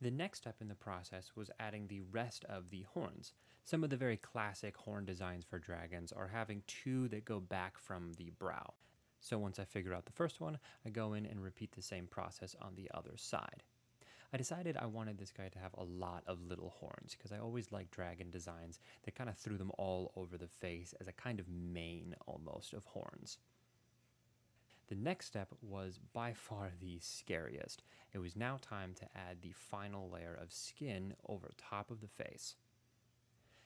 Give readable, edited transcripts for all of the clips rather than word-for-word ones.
The next step in the process was adding the rest of the horns. Some of the very classic horn designs for dragons are having two that go back from the brow. So once I figure out the first one, I go in and repeat the same process on the other side. I decided I wanted this guy to have a lot of little horns because I always liked dragon designs that kind of threw them all over the face as a kind of mane almost of horns. The next step was by far the scariest. It was now time to add the final layer of skin over top of the face.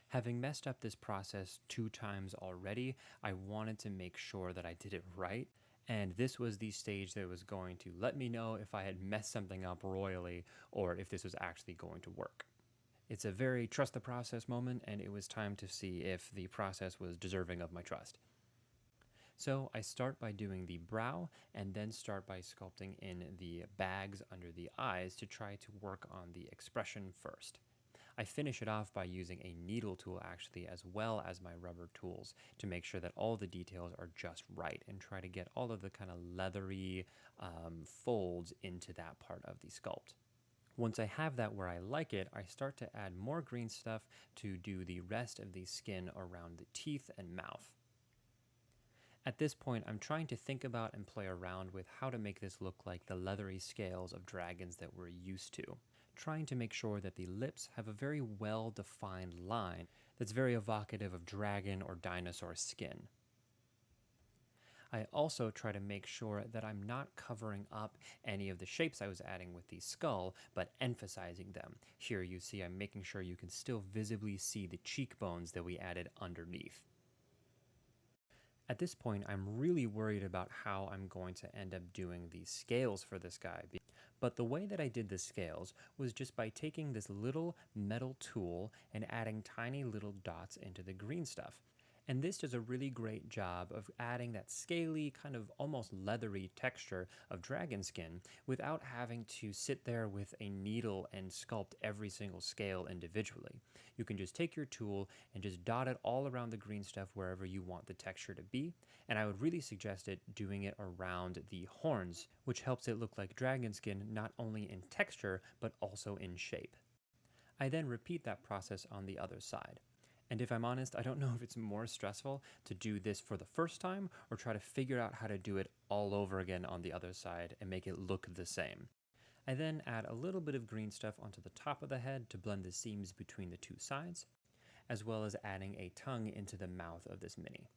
Having messed up this process 2 times already, I wanted to make sure that I did it right, and this was the stage that was going to let me know if I had messed something up royally or if this was actually going to work. It's a very trust the process moment, and it was time to see if the process was deserving of my trust. So I start by doing the brow and then start by sculpting in the bags under the eyes to try to work on the expression first. I finish it off by using a needle tool actually as well as my rubber tools to make sure that all the details are just right and try to get all of the kind of leathery folds into that part of the sculpt. Once I have that where I like it, I start to add more green stuff to do the rest of the skin around the teeth and mouth. At this point, I'm trying to think about and play around with how to make this look like the leathery scales of dragons that we're used to, trying to make sure that the lips have a very well-defined line that's very evocative of dragon or dinosaur skin. I also try to make sure that I'm not covering up any of the shapes I was adding with the skull, but emphasizing them. Here you see I'm making sure you can still visibly see the cheekbones that we added underneath. At this point, I'm really worried about how I'm going to end up doing the scales for this guy. But the way that I did the scales was just by taking this little metal tool and adding tiny little dots into the green stuff. And this does a really great job of adding that scaly, kind of almost leathery texture of dragon skin without having to sit there with a needle and sculpt every single scale individually. You can just take your tool and just dot it all around the green stuff wherever you want the texture to be. And I would really suggest doing it around the horns, which helps it look like dragon skin not only in texture, but also in shape. I then repeat that process on the other side. And if I'm honest, I don't know if it's more stressful to do this for the first time or try to figure out how to do it all over again on the other side and make it look the same. I then add a little bit of green stuff onto the top of the head to blend the seams between the two sides, as well as adding a tongue into the mouth of this mini.